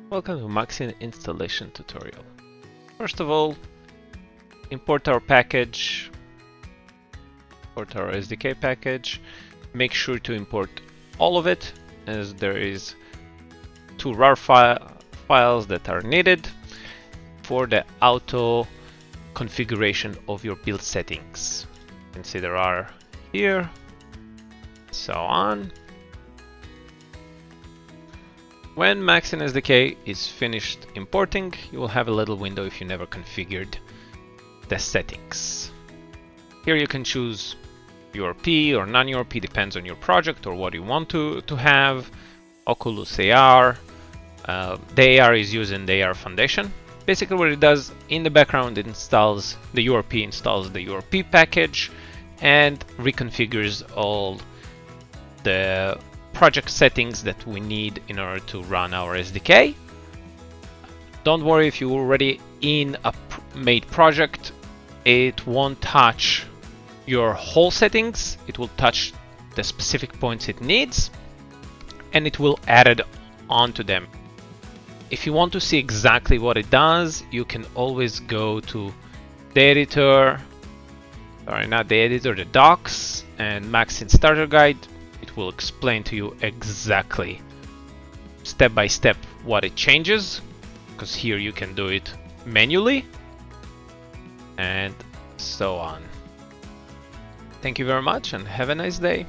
Welcome to MaxScene installation tutorial. First of all, import our package, import our SDK package. Make sure to import all of it, as there is two RAR files that are needed for the auto configuration of your build settings. You can see there are here, so on. When MaxScene SDK is finished importing, you will have a little window if you never configured the settings. Here you can choose URP or non-URP, depends on your project or what you want to have. Oculus AR. The AR is using the AR Foundation. Basically what it does, in the background it installs the URP package and reconfigures all the project settings that we need in order to run our SDK. Don't worry if you're already in a made project, it won't touch your whole settings, it will touch the specific points it needs and it will add it onto them. If you want to see exactly what it does, you can always go to the editor, sorry, not the editor, the docs and MaxScene starter guide. It will explain to you exactly step by step what it changes, because here you can do it manually and so on. Thank you very much and have a nice day.